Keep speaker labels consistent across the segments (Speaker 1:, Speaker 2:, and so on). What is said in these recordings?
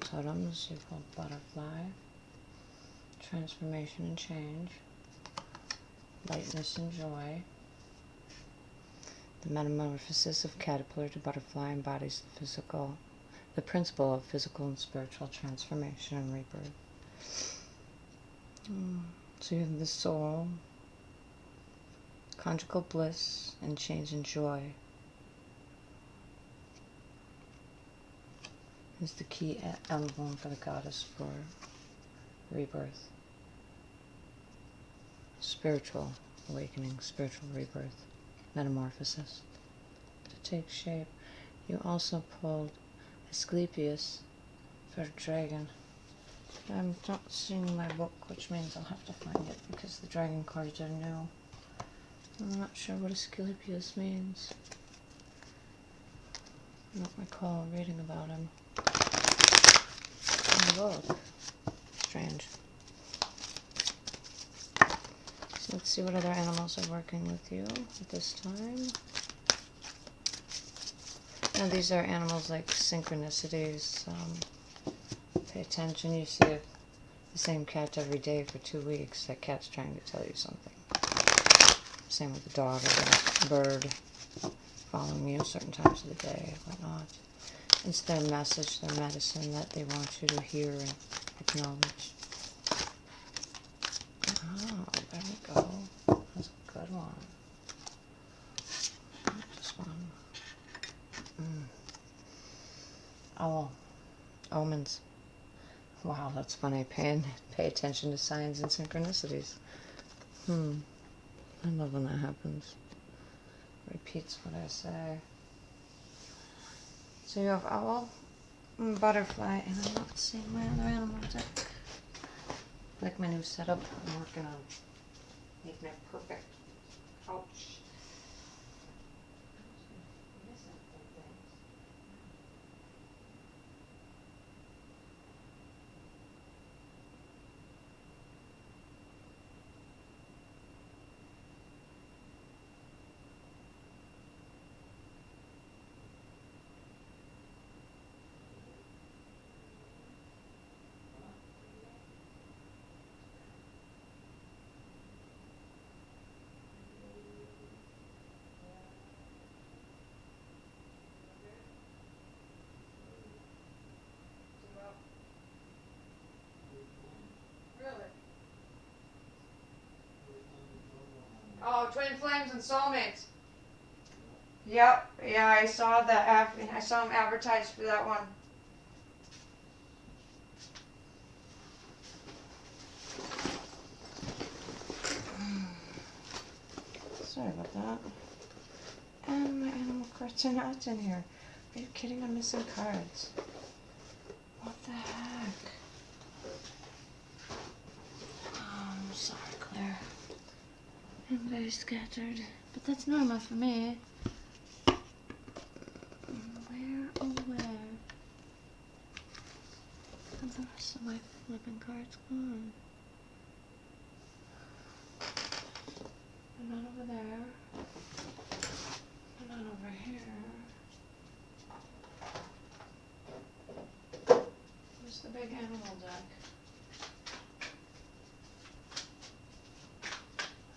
Speaker 1: totems. You pulled butterfly, transformation and change, lightness and joy. The metamorphosis of caterpillar to butterfly embodies the principle of physical and spiritual transformation and rebirth. So you have the soul, conjugal bliss, and change and joy is the key emblem for the goddess for rebirth. Spiritual awakening, spiritual rebirth, metamorphosis to take shape. You also pulled Asclepius for dragon. I'm not seeing my book, which means I'll have to find it because the dragon cards are new. I'm not sure what Asclepius means. I don't recall reading about him. Look. Strange. So let's see what other animals are working with you at this time. Now these are animals like synchronicities. Pay attention. You see the same cat every day for 2 weeks. That cat's trying to tell you something. Same with the dog or the bird following you certain times of the day, whatnot. It's their message, their medicine that they want you to hear and acknowledge. Oh, there we go. That's a good one. This one. Owl. Omens. Wow, that's funny. Pay attention to signs and synchronicities. I love when that happens. Repeats what I say. So you have owl, butterfly, and I'm not seeing my other animal deck. Like my new setup, I'm working on making it perfect. Ouch. Oh, Twin Flames and Soulmates. Yep, yeah, I saw that. I saw him advertised for that one. Sorry about that. And my animal cards are not in here. Are you kidding? I'm missing cards. What the heck? Oh, I'm sorry, Claire. I'm very scattered, but that's normal for me. Where, oh where? Are the rest of my flipping cards gone? They're not over there. They're not over here. Where's the big animal deck?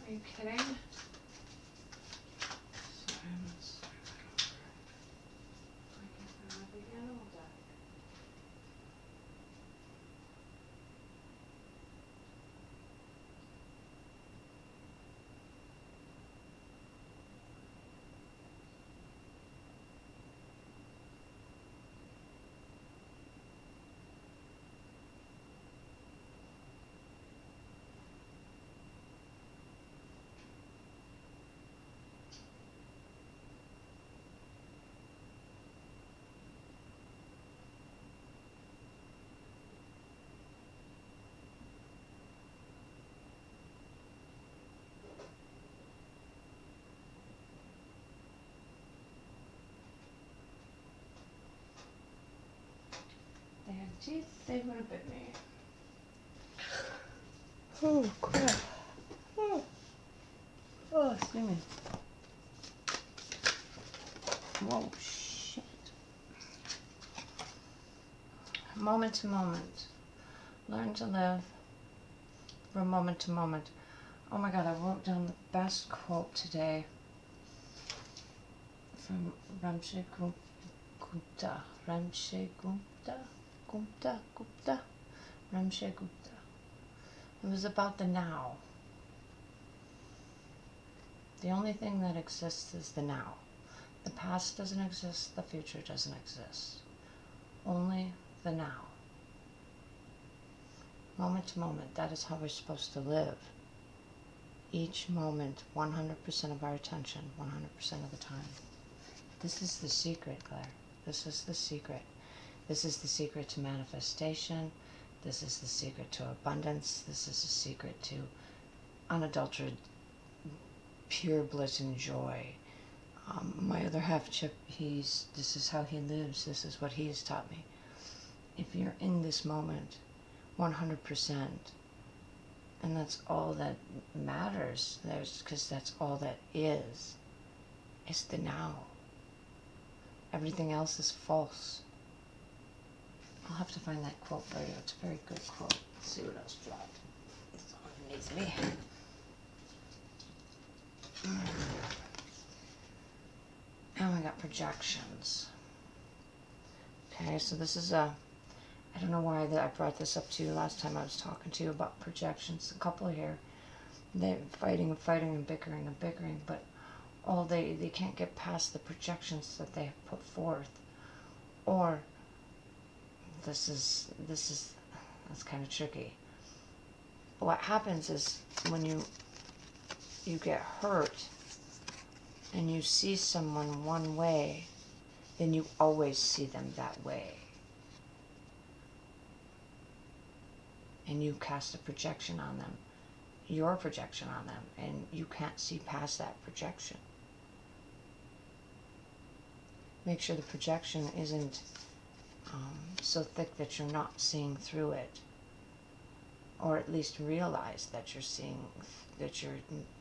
Speaker 1: Are you kidding? Sorry, I'm not sorry. I can't find my big animal deck. They had teeth, they would have bit me. Oh, crap. Oh, excuse me. Whoa, shit. moment to moment. Learn to live from moment to moment. Oh my God, I wrote down the best quote today from Ramshay Gupta. Ramshay Gupta? Ramshay Gupta. It was about the now. The only thing that exists is the now. The past doesn't exist, the future doesn't exist. Only the now. Moment to moment, that is how we're supposed to live. Each moment, 100% of our attention, 100% of the time. This is the secret, Claire. This is the secret. This is the secret to manifestation. This is the secret to abundance. This is the secret to unadulterated, pure bliss and joy. My other half, Chip, this is how he lives. This is what he has taught me. If you're in this moment, 100%, and that's all that matters, because that's all that is the now. Everything else is false. I'll have to find that quote for you. It's a very good quote. Let's see what else dropped. It's underneath me. And we got projections. Okay, so this is I don't know why I brought this up to you last time I was talking to you about projections. A couple here, they're fighting and bickering, but they can't get past the projections that they have put forth. Or that's kind of tricky. What happens is when you get hurt and you see someone one way, then you always see them that way. And you cast a projection on them, your projection on them, and you can't see past that projection. Make sure the projection isn't so thick that you're not seeing through it, or at least realize that you're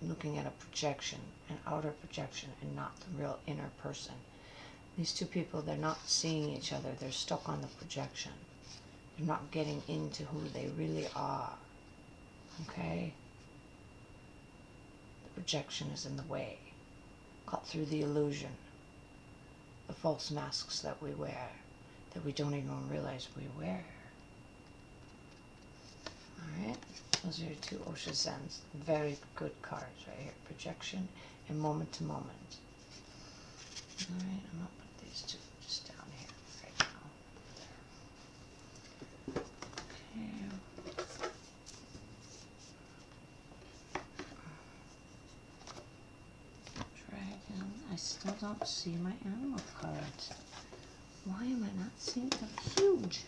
Speaker 1: looking at a projection, an outer projection, and not the real inner person. These two people, they're not seeing each other. They're stuck on the projection. They're not getting into who they really are. Okay? The projection is in the way. Cut through the illusion. The false masks that we wear, that we don't even realize we wear. Alright? Those are your two Osha Zens. Very good cards right here. Projection and moment to moment. Alright, I'm going to put these two just down here right now. Okay. Dragon. I still don't see my animal cards. Why am I not seeing them? Huge.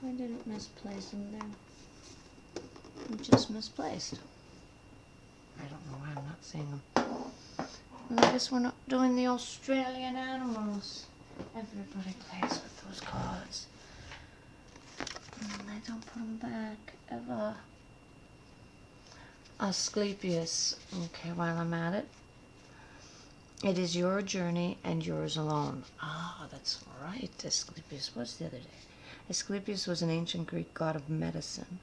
Speaker 1: I didn't misplace them there. I'm just misplaced. I don't know why I'm not seeing them. Well, I guess we're not doing the Australian animals. Everybody plays with those cards. And I don't put them back, ever. Asclepius. Okay, while I'm at it. It is your journey and yours alone. Ah, that's right. Asclepius was the other day. Asclepius was an ancient Greek god of medicine,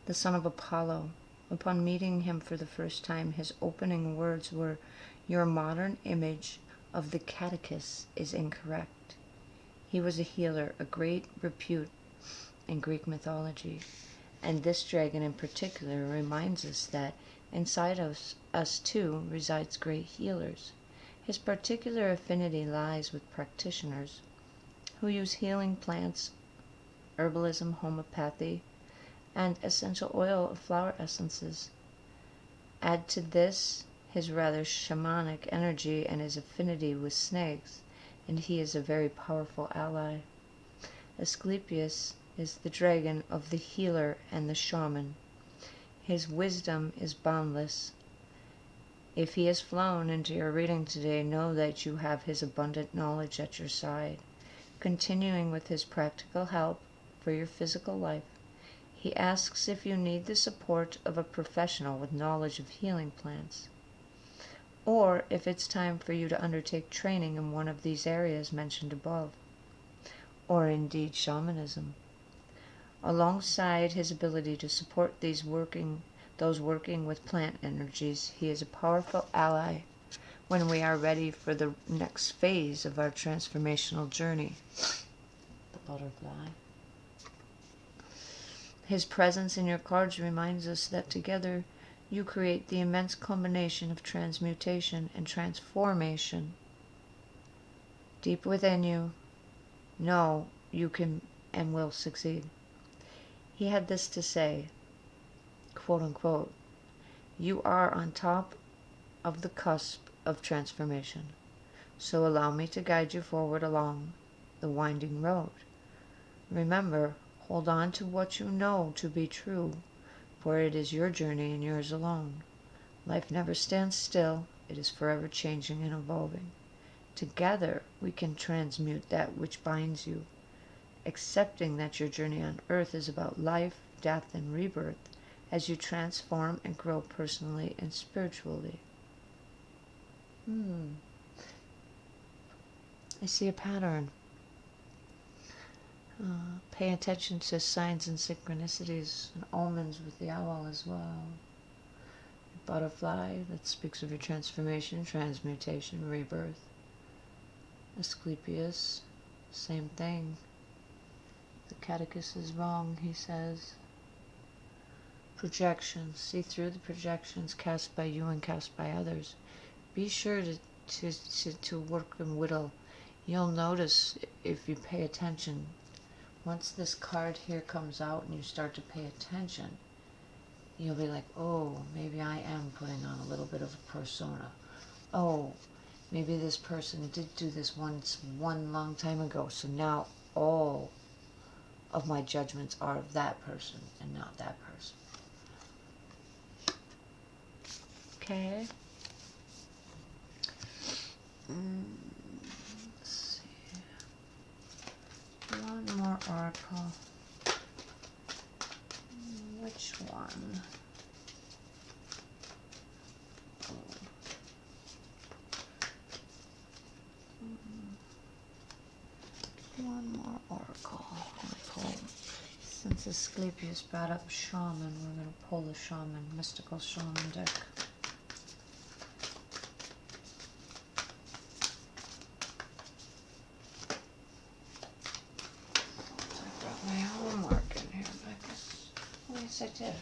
Speaker 1: the son of Apollo. Upon meeting him for the first time, his opening words were, "Your modern image of the catechist is incorrect." He was a healer, a great repute in Greek mythology. And this dragon in particular reminds us that inside us too resides great healers. His particular affinity lies with practitioners who use healing plants, herbalism, homeopathy, and essential oil of flower essences. Add to this his rather shamanic energy and his affinity with snakes, and he is a very powerful ally. Asclepius is the dragon of the healer and the shaman. His wisdom is boundless. If he has flown into your reading today, know that you have his abundant knowledge at your side. Continuing with his practical help for your physical life, he asks if you need the support of a professional with knowledge of healing plants, or if it's time for you to undertake training in one of these areas mentioned above, or indeed shamanism. Alongside his ability to support those working with plant energies, he is a powerful ally when we are ready for the next phase of our transformational journey. The butterfly. His presence in your cards reminds us that together you create the immense combination of transmutation and transformation. Deep within you, know you can and will succeed. He had this to say, quote unquote, "You are on top of the cusp of transformation, so allow me to guide you forward along the winding road. Remember, hold on to what you know to be true, for it is your journey and yours alone. Life never stands still, it is forever changing and evolving. Together we can transmute that which binds you, accepting that your journey on earth is about life, death, and rebirth as you transform and grow personally and spiritually." I see a pattern. Pay attention to signs and synchronicities and omens with the owl as well. Butterfly, that speaks of your transformation, transmutation, rebirth. Asclepius, same thing. The catechist is wrong, he says. Projections. See through the projections cast by you and cast by others. Be sure to work and whittle. You'll notice if you pay attention. Once this card here comes out and you start to pay attention, you'll be like, oh, maybe I am putting on a little bit of a persona. Oh, maybe this person did do this once one long time ago, so now all of my judgments are of that person and not that person. Okay. Let's see. One more oracle. Which one? One more oracle. Since Asclepius brought up shaman, we're going to pull the shaman, mystical shaman deck. I brought my homework in here, but I guess, oh yes I did.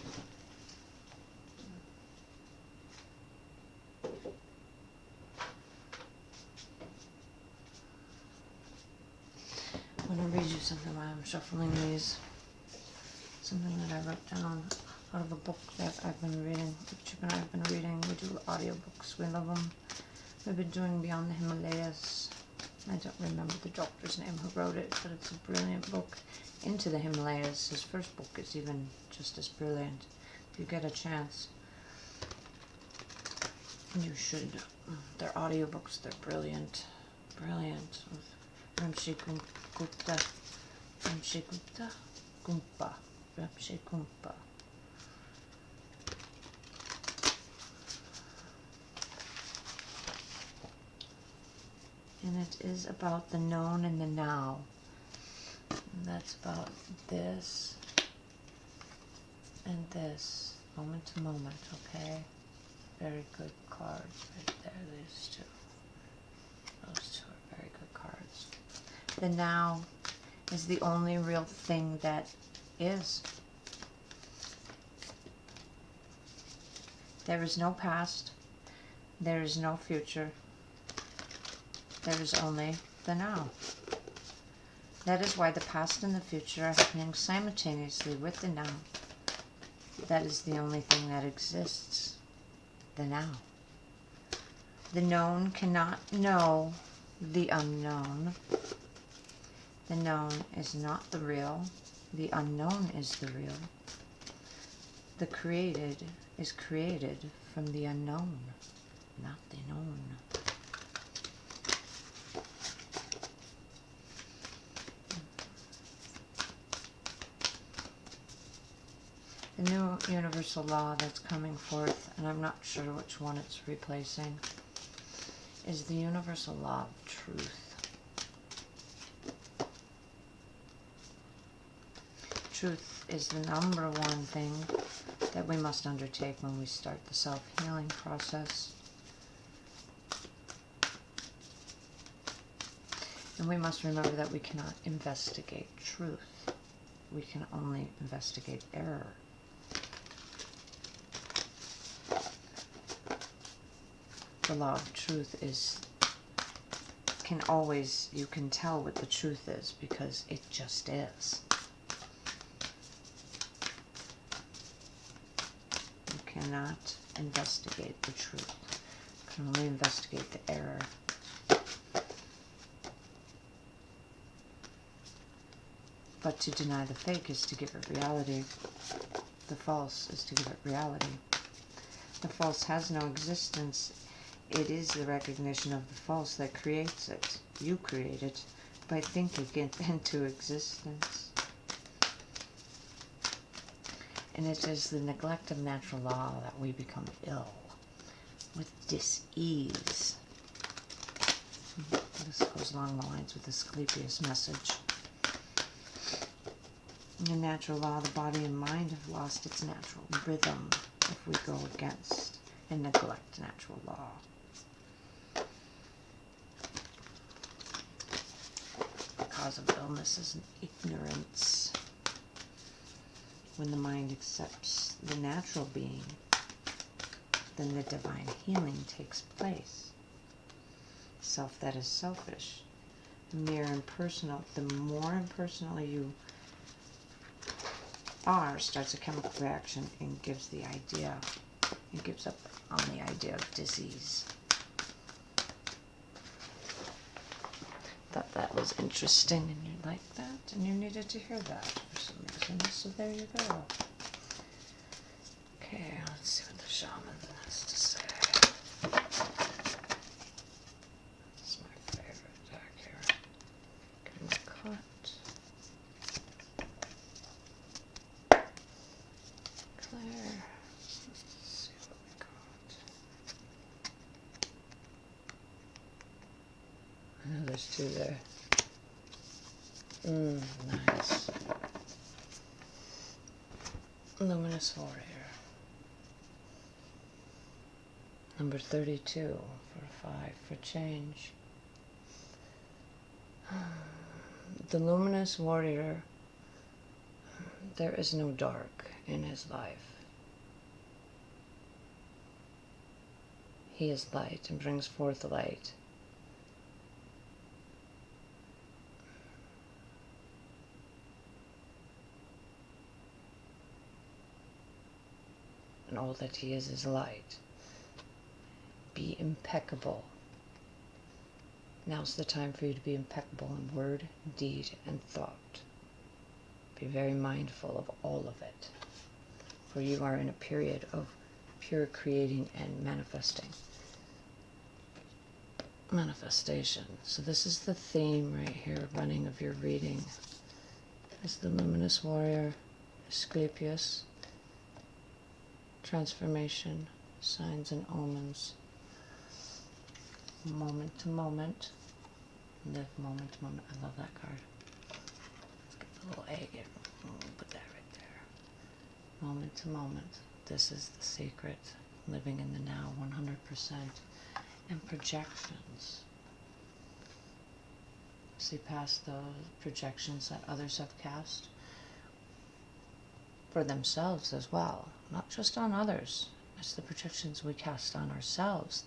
Speaker 1: I'm going to read you something while I'm shuffling these. Something that I wrote down out of a book that I've been reading. Chip and I have been reading. We do audiobooks. We love them. We've been doing Beyond the Himalayas. I don't remember the doctor's name who wrote it, but it's a brilliant book. Into the Himalayas. His first book is even just as brilliant. If you get a chance, you should. They're audiobooks. They're brilliant. Brilliant. Ramshay Gupta. Ramshay Gupta? Gumpa. Ramshay Gumpa. And it is about the known and the now. And that's about this and this, moment to moment, okay? Very good cards right there, these two. Those two are very good cards. The now is the only real thing that is. There is no past. There is no future. There is only the now. That is why the past and the future are happening simultaneously with the now. That is the only thing that exists. The now. The known cannot know the unknown. The known is not the real. The unknown is the real. The created is created from the unknown, not the known. The new universal law that's coming forth, and I'm not sure which one it's replacing, is the universal law of truth. truth is the number one thing that we must undertake when we start the self-healing process. And we must remember that we cannot investigate truth. We can only investigate error. The law of truth is, you can tell what the truth is because it just is. You cannot investigate the truth. You can only investigate the error. But to deny the fake is to give it reality. The false is to give it reality. The false has no existence. It is the recognition of the false that creates it. You create it by thinking it into existence. And it is the neglect of natural law that we become ill with dis-ease. This goes along the lines with the Asclepius message. In the natural law, the body and mind have lost its natural rhythm if we go against and neglect natural law. The cause of illness is ignorance. When the mind accepts the natural being, then the divine healing takes place. Self that is selfish, mere impersonal. The more impersonal you are, starts a chemical reaction and gives the idea, it gives up on the idea of disease. Thought that was interesting, and you liked that, and you needed to hear that for some reason, so there you go. Okay, let's see what the shaman has to say. This is my favorite deck here. Getting the cut. Clare. Let's see what we got. I know there's two there. Nice. Luminous Warrior. Number 32 for 5 for change. The Luminous Warrior, there is no dark in his life. He is light and brings forth light. And all that he is light. Be impeccable. Now's the time for you to be impeccable in word, deed, and thought. Be very mindful of all of it. For you are in a period of pure creating and manifestation. So this is the theme right here running of your reading. It's the Luminous Warrior, Asclepius, transformation, signs and omens, moment to moment, live moment to moment. I love that card. Let's get the little egg in. We'll put that right there. Moment to moment. This is the secret. Living in the now 100%. And projections. See past the projections that others have cast for themselves as well. Not just on others. It's the projections we cast on ourselves.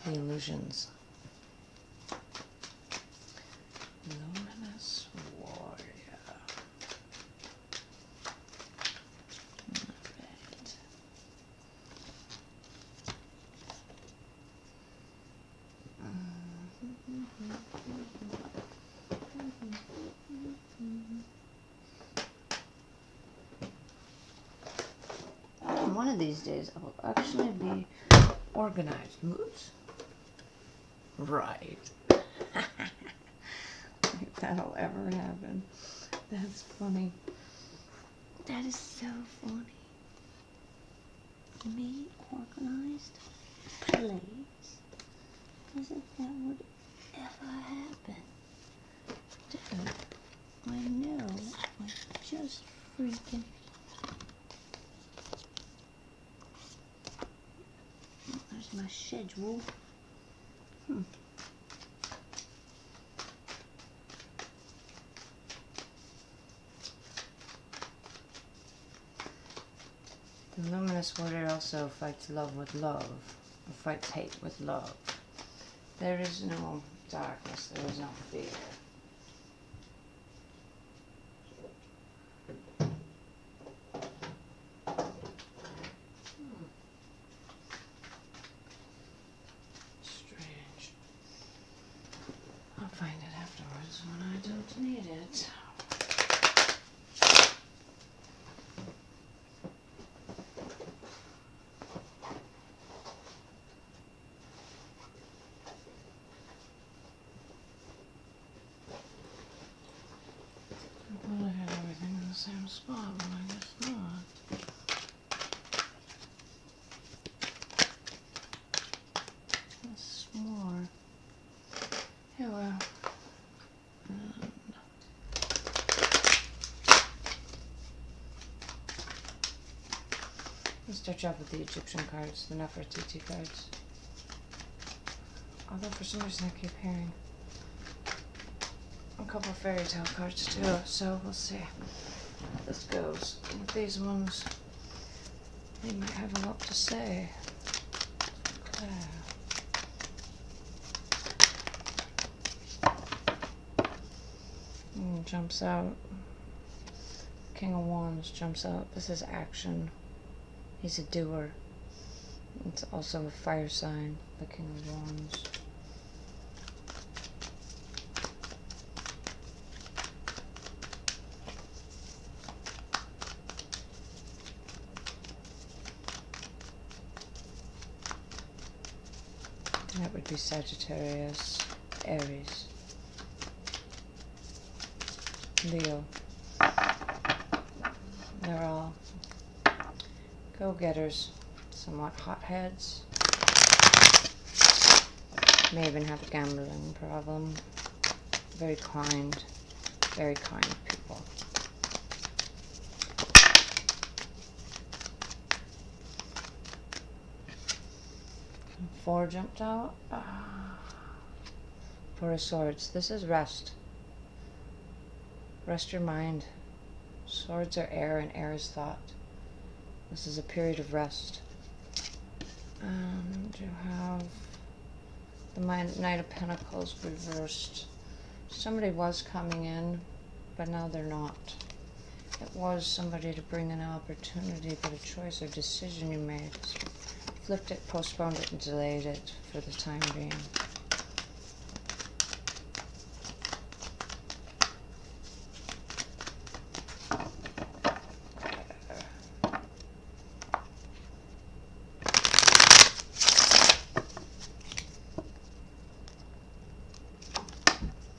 Speaker 1: The illusions. Luminous Warrior. Alright. One of these days I will actually be organized. Moods? Right. If that'll ever happen. That's funny. That is so funny. Me organized? Please. As if that would ever happen. Dude, I know. I just
Speaker 2: Reading. There's my schedule.
Speaker 1: The luminous water also fights love with love, or fights hate with love. There is no darkness, there is no fear. Strange. I'll find it afterwards when I don't need it. I thought I had everything in the same spot, but I guess not. There's more. Here we are. Let's start off with the Egyptian cards, the Nefertiti cards. Although for some reason I keep hearing a couple fairy tale cards too, so we'll see how this goes. With these ones, they might have a lot to say. Clare. Jumps out. King of Wands jumps out. This is action. He's a doer. It's also a fire sign, the King of Wands. That would be Sagittarius, Aries, Leo. They're all go-getters, somewhat hotheads. May even have a gambling problem. Very kind people. 4 jumped out. 4 of Swords. This is rest. Rest your mind. Swords are air and air is thought. This is a period of rest. And you have the Knight of Pentacles reversed. Somebody was coming in, but now they're not. It was somebody to bring an opportunity, but a choice or decision you made. Flipped it, postponed it, and delayed it for the time being.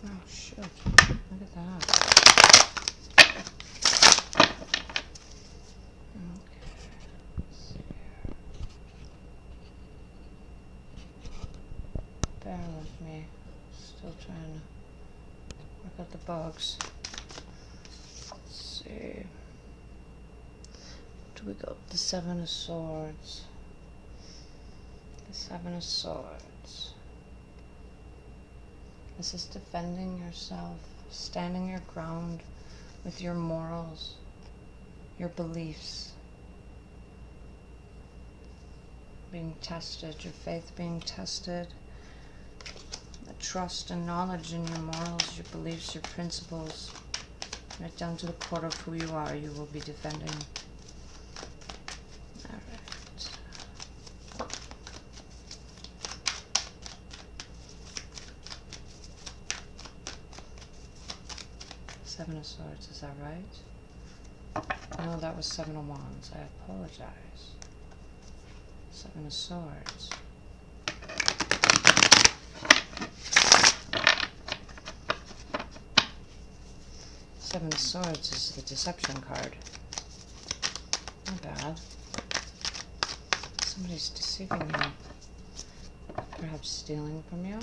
Speaker 1: Oh, shoot. Look at that. Bear with me. Still trying to work out the bugs. Let's see. Do we go? The 7 of Swords. The 7 of Swords. This is defending yourself, standing your ground with your morals, your beliefs. Being tested, your faith being tested. Trust and knowledge in your morals, your beliefs, your principles, right down to the core of who you are, you will be defending. Alright. Seven of Swords, is that right? No, that was 7 of Wands. I apologize. 7 of Swords. Seven of Swords is the deception card. Not bad. Somebody's deceiving you. Perhaps stealing from you.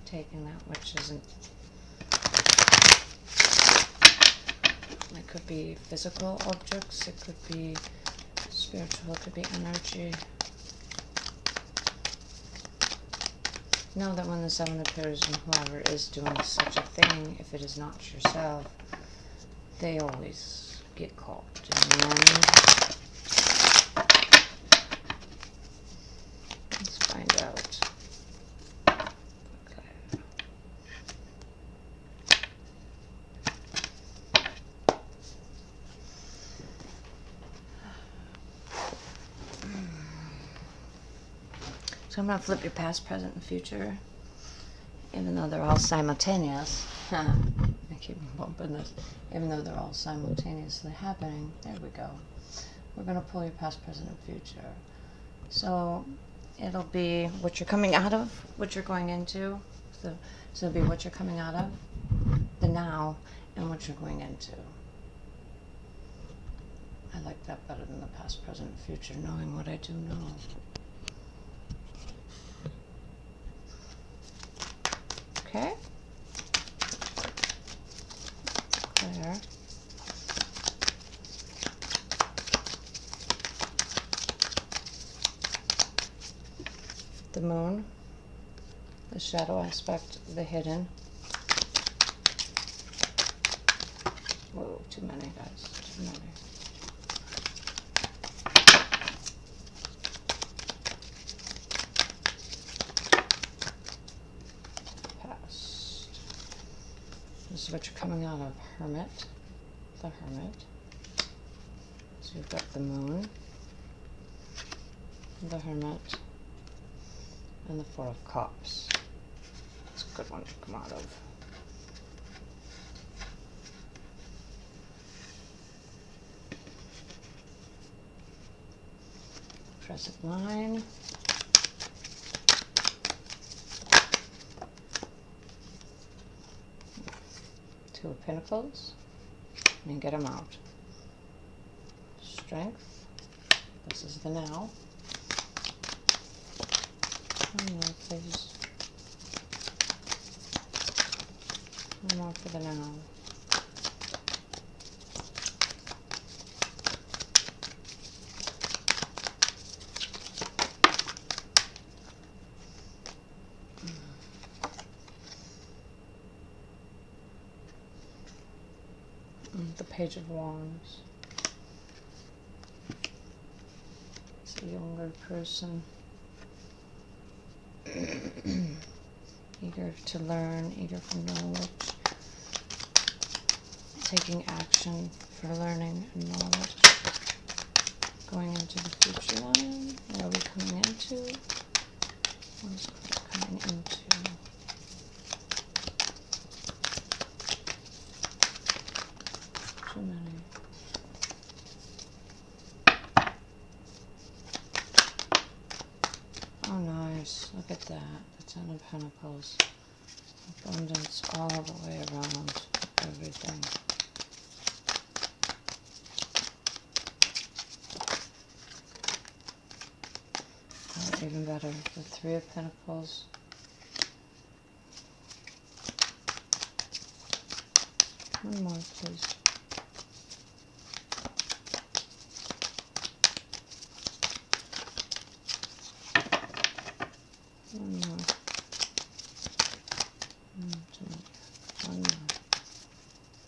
Speaker 1: Taking that which isn't It could be physical objects, it could be spiritual, it could be energy. Know that when the Seven appears and whoever is doing such a thing, if it is not yourself, they always get caught. And let's find out. Okay. So I'm going to flip your past, present, and future, even though they're all simultaneous. I keep bumping this. Even though they're all simultaneously happening. There we go. We're going to pull your past, present, and future. So it'll be what you're coming out of, what you're going into. So it'll be what you're coming out of, the now, and what you're going into. I like that better than the past, present, and future, knowing what I do know. Okay. There. The moon, the shadow aspect, the hidden. Whoa, too many, guys, too many. This is what you're coming out of. Hermit. The Hermit. So you've got the Moon, the Hermit, and the Four of Cups. It's a good one to come out of. Crescent line. Two of Pentacles, and get them out. Strength, this is the now. One more, please. One more for the now. The Page of Wands. It's a younger person. Eager to learn, eager for knowledge. Taking action for learning and knowledge. Going into the future line. What are we coming into? What is coming into? Too many. Oh, nice. Look at that. The Ten of Pentacles. Abundance all the way around everything. Oh, even better. The Three of Pentacles. One more, please. One more. One more.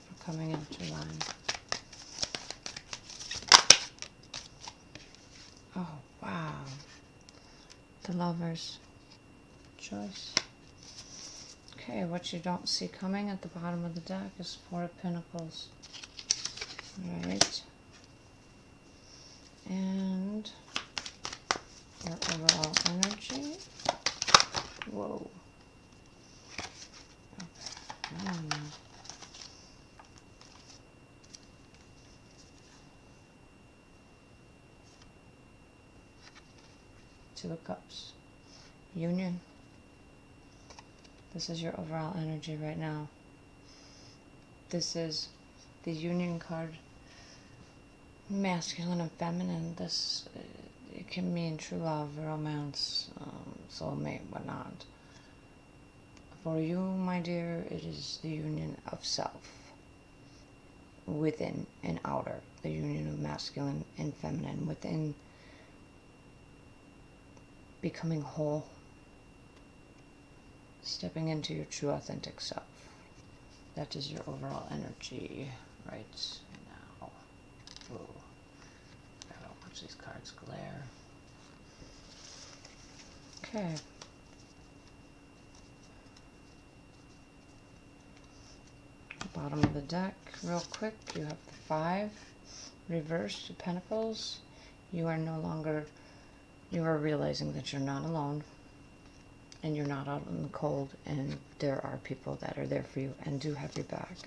Speaker 1: We're coming into line. Oh, wow. The Lover's choice. Okay, what you don't see coming at the bottom of the deck is Four of Pentacles. Alright. And your overall energy. Whoa. Okay. Two of Cups. Union. This is your overall energy right now. This is the Union card. Masculine and feminine. This it can mean true love, romance, soulmate, whatnot. For you, my dear, it is the union of self. within and outer, the union of masculine and feminine, within becoming whole, stepping into your true authentic self. That is your overall energy right now. Whoa. Gotta watch these cards glare. Okay. Bottom of the deck, real quick, you have the 5 reversed of Pentacles. You are no longer, you are realizing that you're not alone and you're not out in the cold, and there are people that are there for you and do have your back.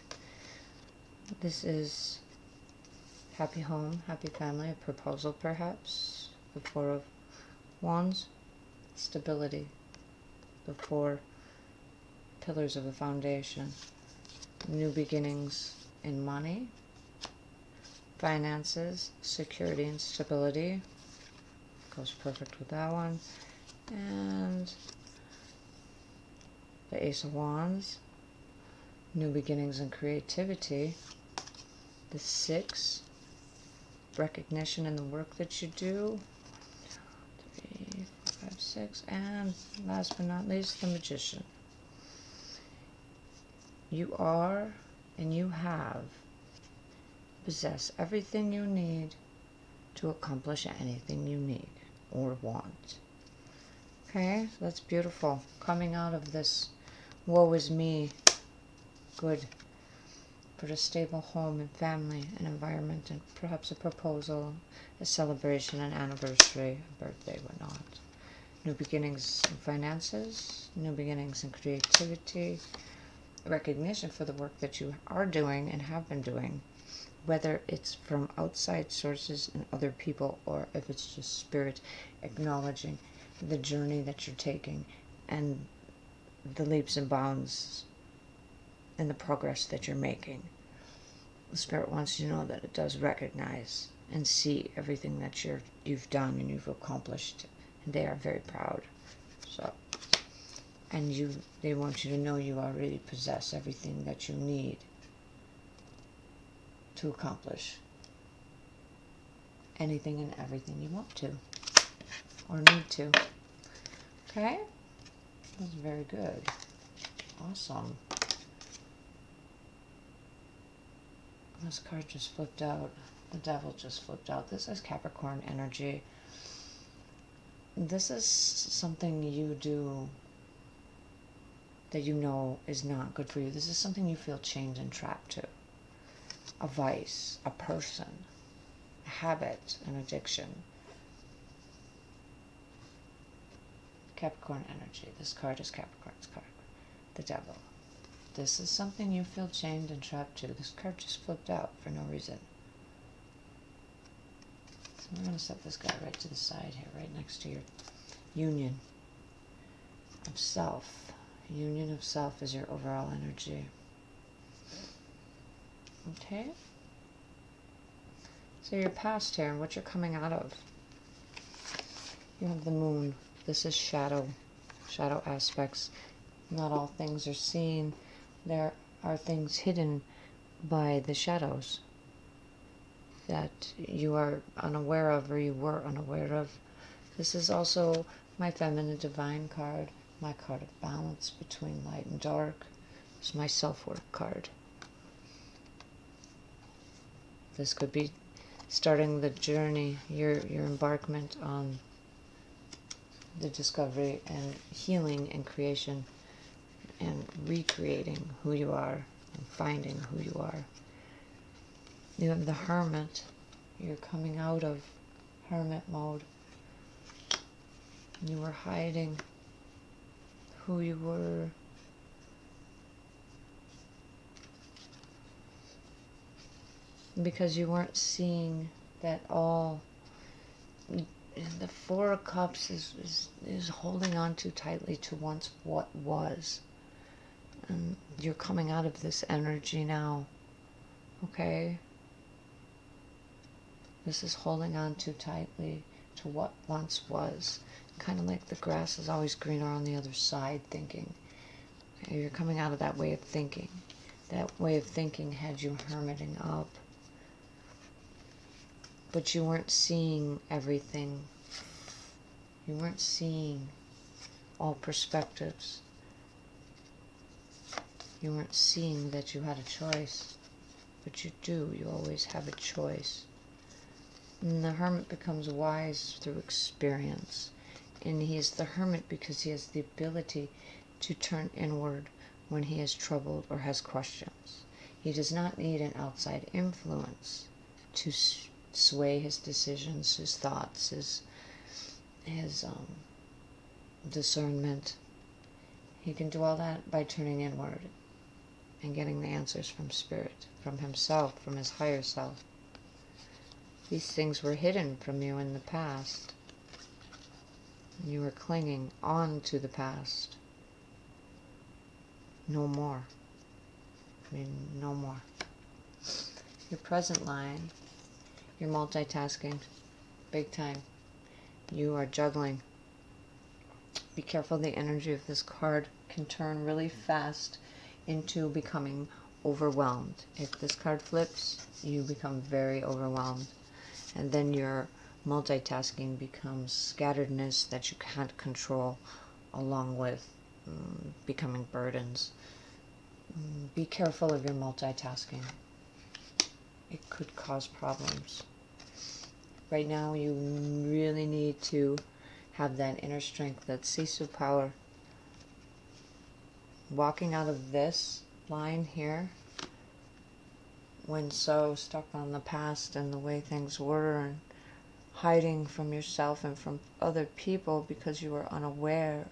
Speaker 1: This is happy home, happy family, a proposal perhaps, the 4 of Wands, stability, the 4 pillars of a foundation, new beginnings in money, finances, security and stability, goes perfect with that one, and the Ace of Wands, new beginnings and creativity, the 6, recognition in the work that you do, 3, 4, 5, 6, and last but not least, the Magician. You are and you have possess everything you need to accomplish anything you need or want. Okay, so that's beautiful. Coming out of this woe is me, good, for a stable home and family and environment, and perhaps a proposal, a celebration, an anniversary, a birthday, whatnot. New beginnings in finances, new beginnings in creativity, recognition for the work that you are doing and have been doing, whether it's from outside sources and other people, or if it's just spirit acknowledging the journey that you're taking and the leaps and bounds and the progress that you're making. The spirit wants you to know that it does recognize and see everything that you've done and you've accomplished, and they are very proud. So, and they want you to know you already possess everything that you need to accomplish anything and everything you want to or need to. Okay? That's very good. Awesome. This card just flipped out. The Devil just flipped out. This is Capricorn energy. This is something you do that you know is not good for you. This is something you feel chained and trapped to. A vice, a person, a habit, an addiction. Capricorn energy. This card is Capricorn's card. The Devil. This is something you feel chained and trapped to. This card just flipped out for no reason. So we're going to set this guy right to the side here, right next to your union of self. Union of self is your overall energy. Okay? So your past here and what you're coming out of. You have the Moon. This is shadow aspects. Not all things are seen. There are things hidden by the shadows that you are unaware of, or you were unaware of. This is also my feminine divine card, my card of balance between light and dark. It's my self-worth card. This could be starting the journey, your embarkment on the discovery and healing and creation and recreating who you are and finding who you are. You have the Hermit. You're coming out of hermit mode. You were hiding who you were. Because you weren't seeing that all. The Four of Cups is holding on too tightly to once what was. And you're coming out of this energy now. Okay? This is holding on too tightly to what once was. Kind of like the grass is always greener on the other side thinking. Okay? You're coming out of that way of thinking. That way of thinking had you hermiting up. But you weren't seeing everything. You weren't seeing all perspectives. You weren't seeing that you had a choice. But you do. You always have a choice. And the hermit becomes wise through experience. And he is the hermit because he has the ability to turn inward when he is troubled or has questions. He does not need an outside influence to sway his decisions, his thoughts, his discernment. He can do all that by turning inward and getting the answers from spirit, from himself, from his higher self. These things were hidden from you in the past. You were clinging on to the past. No more. No more. Your present line, you're multitasking, big time. You are juggling. Be careful, the energy of this card can turn really fast into becoming overwhelmed. If this card flips, you become very overwhelmed. And then your multitasking becomes scatteredness that you can't control, along with becoming burdens. Be careful of your multitasking. It could cause problems. Right now, you really need to have that inner strength, that sisu power. Walking out of this line here, when so stuck on the past and the way things were, and hiding from yourself and from other people because you are unaware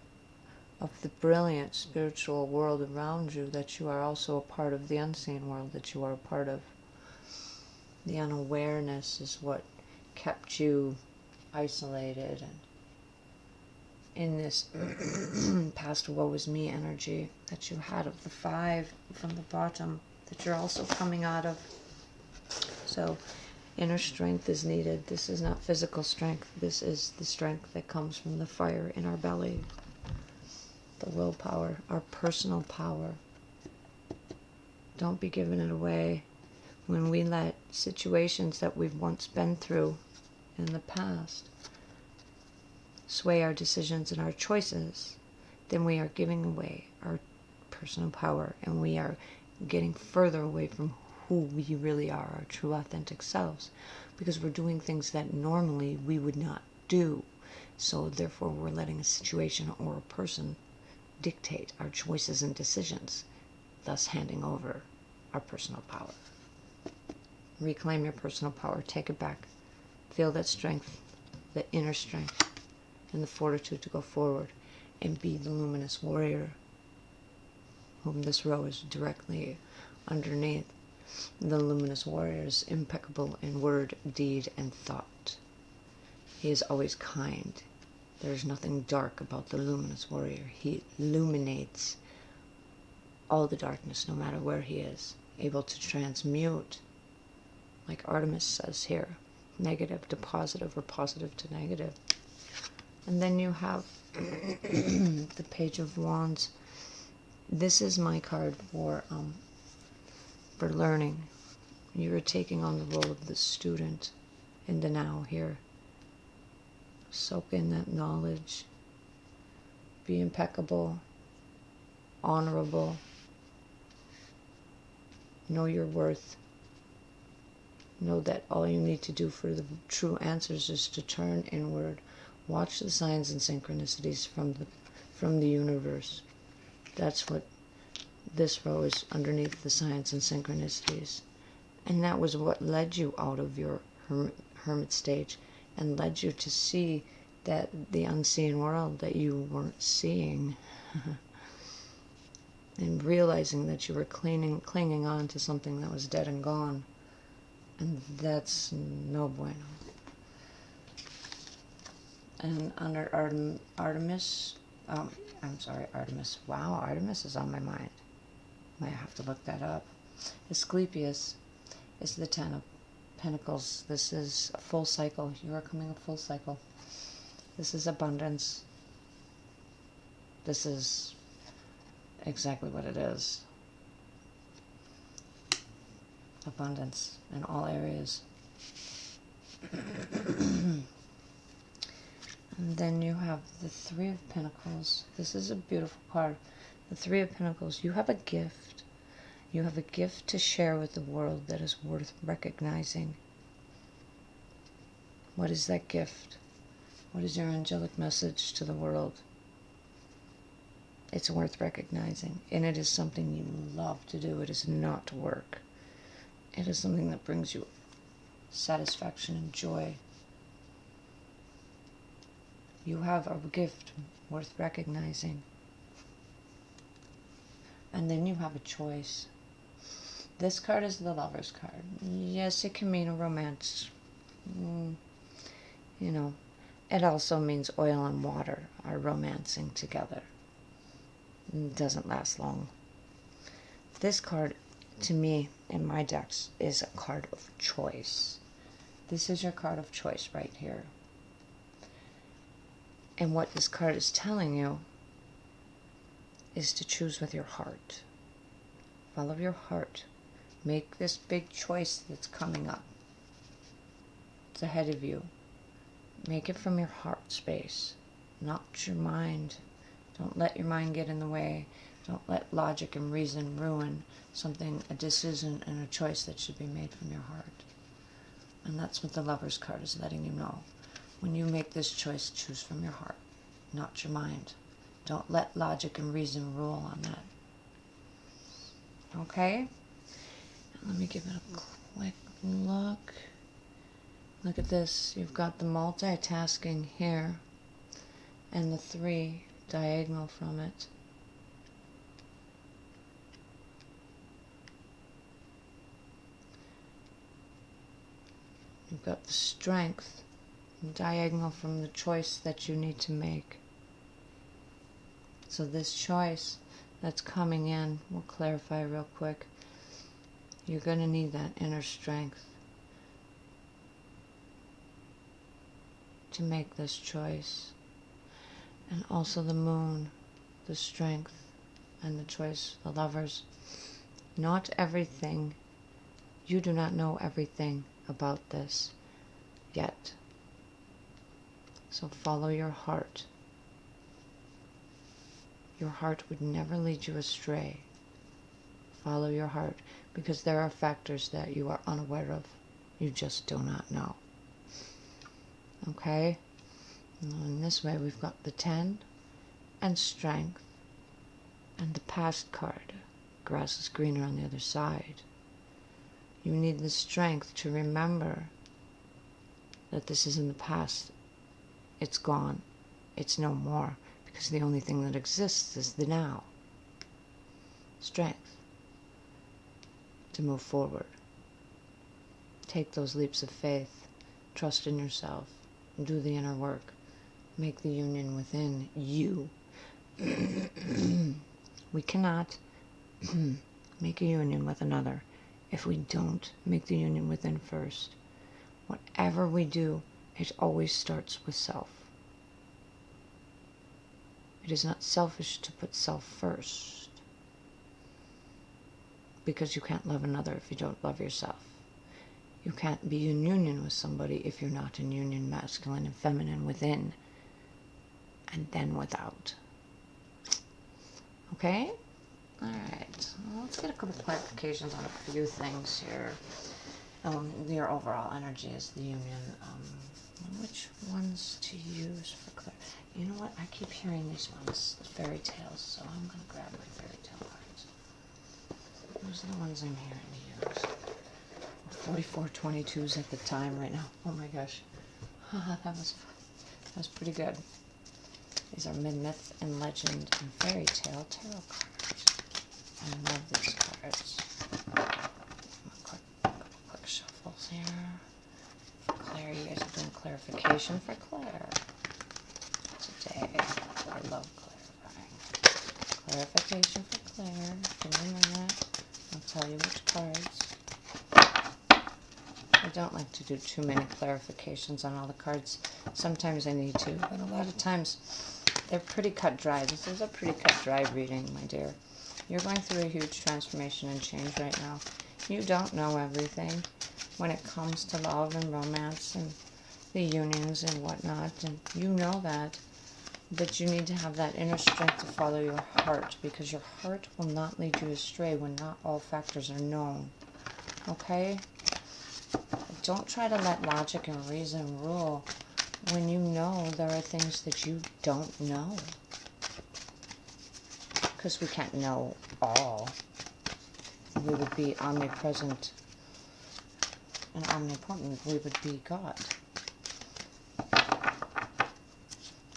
Speaker 1: of the brilliant spiritual world around you, that you are also a part of the unseen world, that you are a part of. The unawareness is what kept you isolated and in this past woe is me energy that you had of the 5 from the bottom, that you're also coming out of. So inner strength is needed. This is not physical strength. This is the strength that comes from the fire in our belly, the willpower, our personal power. Don't be giving it away. When we let situations that we've once been through in the past sway our decisions and our choices, then we are giving away our personal power, and we are getting further away from who we really are, our true authentic selves, because we're doing things that normally we would not do. So therefore we're letting a situation or a person dictate our choices and decisions, thus handing over our personal power. Reclaim your personal power. Take it back. Feel that strength, the inner strength, and the fortitude to go forward and be the luminous warrior whom this row is directly underneath. The luminous warrior is impeccable in word, deed, and thought. He is always kind. There is nothing dark about the luminous warrior. He illuminates all the darkness, no matter where he is, able to transmute, like Artemis says here, negative to positive or positive to negative. And then you have the Page of Wands. This is my card for learning. You are taking on the role of the student in the now here. Soak in that knowledge. Be impeccable, honorable. Know your worth. Know that all you need to do for the true answers is to turn inward. Watch the signs and synchronicities from the universe. That's what this row is, underneath the signs and synchronicities. And that was what led you out of your hermit stage and led you to see that the unseen world that you weren't seeing. And realizing that you were clinging on to something that was dead and gone. And that's no bueno. And under Artemis, Artemis. Wow, Artemis is on my mind. Might have to look that up. Asclepius is the 10 of Pentacles. This is a full cycle. You are coming a full cycle. This is abundance. This is exactly what it is. abundance in all areas. And then you have the Three of Pentacles. This is a beautiful card. The Three of Pentacles. You have a gift. You have a gift to share with the world that is worth recognizing. What is that gift? What is your angelic message to the world? It's worth recognizing, and it is something you love to do. It is not work. It is something that brings you satisfaction and joy. You have a gift worth recognizing. And then you have a choice. This card is the Lover's card. Yes, it can mean a romance. You know, it also means oil and water are romancing together. It doesn't last long. This card, to me, in my decks, is a card of choice. This is your card of choice right here. And what this card is telling you is to choose with your heart. Follow your heart. Make this big choice that's coming up. It's ahead of you. Make it from your heart space, not your mind. Don't let your mind get in the way. Don't let logic and reason ruin something, a decision and a choice that should be made from your heart. And that's what the Lover's card is letting you know. When you make this choice, choose from your heart, not your mind. Don't let logic and reason rule on that. Okay? Let me give it a quick look. Look at this. You've got the multitasking here and the 3 diagonal from it. You've got the strength diagonal from the choice that you need to make. So this choice that's coming in, we'll clarify real quick. You're going to need that inner strength to make this choice. And also the Moon, the strength and the choice, the Lovers. Not everything, you do not know everything about this yet. So follow your heart. Your heart would never lead you astray. Follow your heart, because there are factors that you are unaware of. You just do not know. Okay? And in this way, we've got the 10 and strength and the past card. Grass is greener on the other side. You need the strength to remember that this is in the past. It's gone. It's no more. Because the only thing that exists is the now. Strength to move forward. Take those leaps of faith. Trust in yourself. Do the inner work. Make the union within you. We cannot make a union with another if we don't make the union within first. Whatever we do, it always starts with self. It is not selfish to put self first, because you can't love another if you don't love yourself. You can't be in union with somebody if you're not in union, masculine and feminine, within and then without. Okay? Alright, well, let's get a couple clarifications on a few things here. Your overall energy is the union. Which ones to use for clarity? You know what? I keep hearing these ones, the fairy tales, so I'm going to grab my fairy tale cards. Those are the ones I'm hearing to use. 4422s at the time right now. Oh my gosh. that was pretty good. These are myth and legend and fairy tale tarot cards. I love these cards. A couple quick shuffles here. For Claire, you guys are doing clarification for Claire today. I love clarifying. Clarification for Claire. Give me a minute. I'll tell you which cards. I don't like to do too many clarifications on all the cards. Sometimes I need to, but a lot of times they're pretty cut dry. This is a pretty cut dry reading, my dear. You're going through a huge transformation and change right now. You don't know everything when it comes to love and romance and the unions and whatnot, and you know that. But you need to have that inner strength to follow your heart, because your heart will not lead you astray when not all factors are known. Okay? Don't try to let logic and reason rule when you know there are things that you don't know. Because we can't know all. We would be omnipresent and omnipotent. We would be God.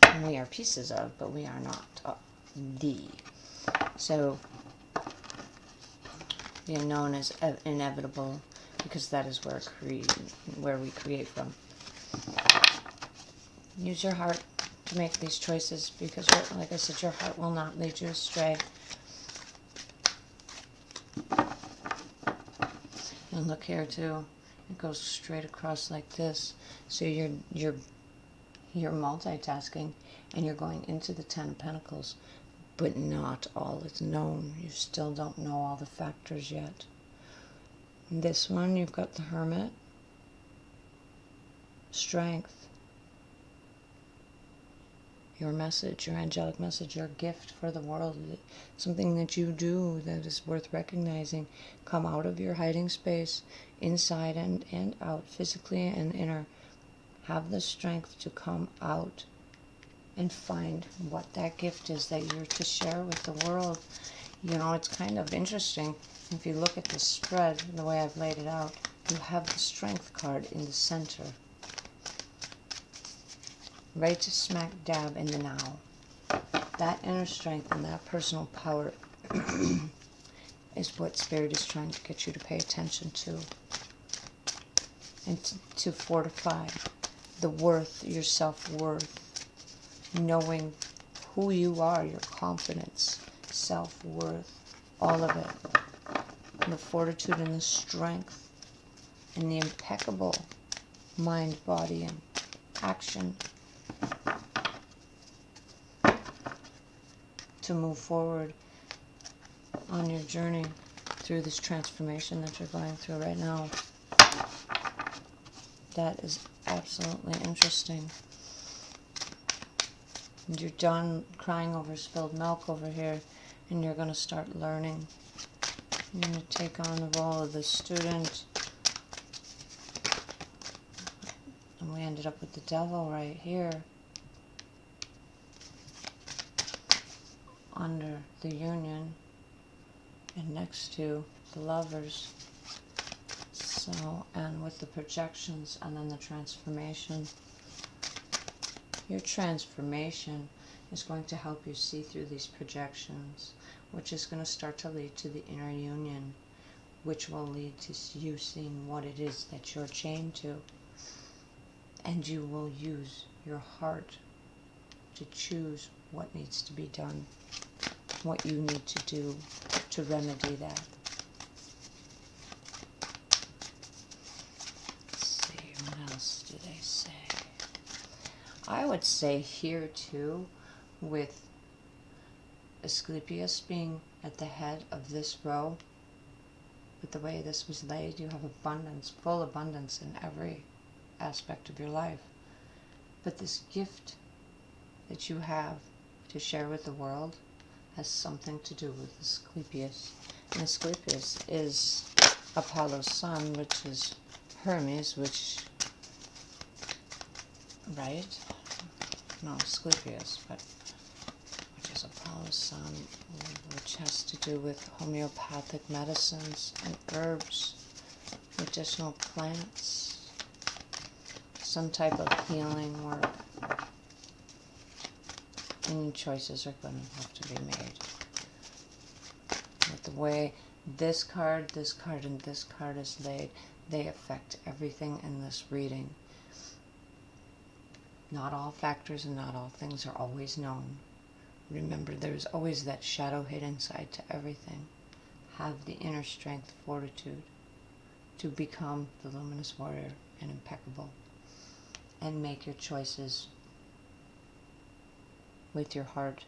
Speaker 1: And we are pieces of, but we are not the. So, the unknown is inevitable, because that is where we create from. Use your heart to make these choices, because, like I said, your heart will not lead you astray. And look here too, it goes straight across like this. So you're multitasking, and you're going into the Ten of Pentacles, but not all is known. You still don't know all the factors yet. This one, you've got the Hermit, strength, your message, your angelic message, your gift for the world, something that you do that is worth recognizing. Come out of your hiding space, inside and out, physically and inner. Have the strength to come out and find what that gift is that you're to share with the world. You know, it's kind of interesting. If you look at the spread, the way I've laid it out, you have the Strength card in the center. Right to smack dab in the now. That inner strength and that personal power is what Spirit is trying to get you to pay attention to. And to fortify the worth, your self-worth. Knowing who you are, your confidence, self-worth, all of it. And the fortitude and the strength and the impeccable mind, body, and action to move forward on your journey through this transformation that you're going through right now. That is absolutely interesting. And you're done crying over spilled milk over here, and you're going to start learning. You're going to take on the role of the student. And we ended up with the Devil right here, under the Union, and next to the Lovers. So, and with the projections, and then the transformation. Your transformation is going to help you see through these projections, which is going to start to lead to the inner union, which will lead to you seeing what it is that you're chained to. And you will use your heart to choose what needs to be done, what you need to do to remedy that. Let's see, what else do they say? I would say here too, with Asclepius being at the head of this row, with the way this was laid, you have abundance, full abundance in every aspect of your life. But this gift that you have to share with the world has something to do with Asclepius. And Asclepius is Apollo's son, which is Hermes, which, right? No, Asclepius, but which is Apollo's son, which has to do with homeopathic medicines and herbs, medicinal plants, some type of healing work. And choices are going to have to be made. With the way this card, and this card is laid, they affect everything in this reading. Not all factors and not all things are always known. Remember, there's always that shadow hidden side to everything. Have the inner strength, fortitude, to become the luminous warrior and impeccable. And make your choices with your heart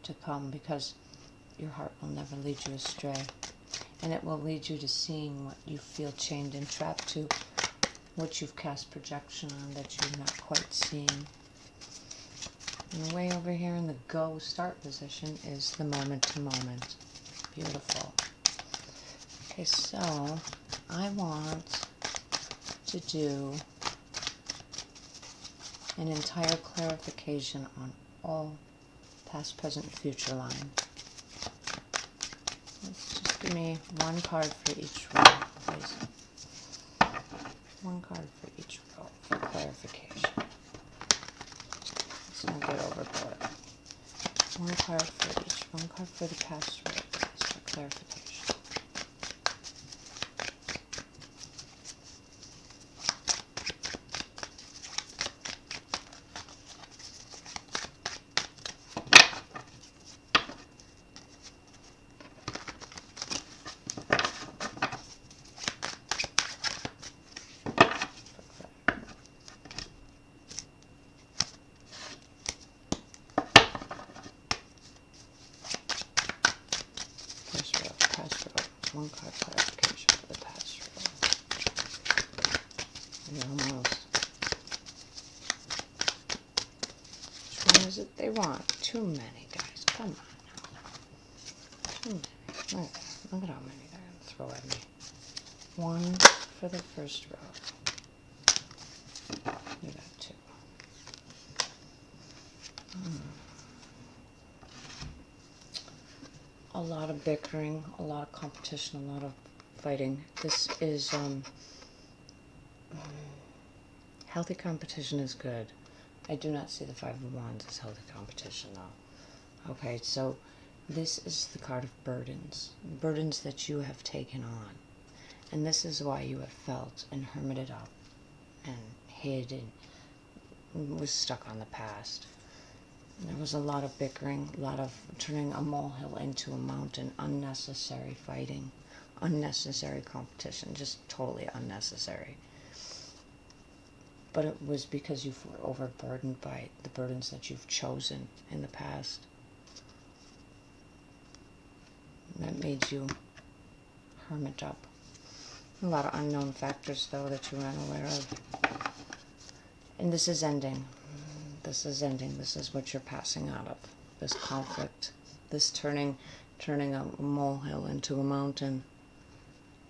Speaker 1: to come, because your heart will never lead you astray. And it will lead you to seeing what you feel chained and trapped to, what you've cast projection on that you're not quite seeing. And way over here in the go start position is the moment to moment. Beautiful. Okay, so I want to do an entire clarification on all past, present, and future line. Let's just give me one card for each row, please. One card for each row for clarification. Let's not get overboard. One card for each. One card for the past row, please, for clarification. One card clarification for the past row. You're almost. Which one is it they want? Too many, guys. Come on now. Too many. Look at how many they're going to throw at me. One for the first row. You got two. A lot of bickering, a lot of competition, a lot of fighting. This is, healthy competition is good. I do not see the Five of Wands as healthy competition, though. Okay, so this is the card of burdens. Burdens that you have taken on. And this is why you have felt and hermited up and hid and was stuck on the past. There was a lot of bickering, a lot of turning a molehill into a mountain, unnecessary fighting, unnecessary competition, just totally unnecessary. But it was because you were overburdened by the burdens that you've chosen in the past. That made you hermit up. A lot of unknown factors, though, that you weren't aware of. And this is ending. This is ending. This is what you're passing out of. This conflict. This turning a molehill into a mountain.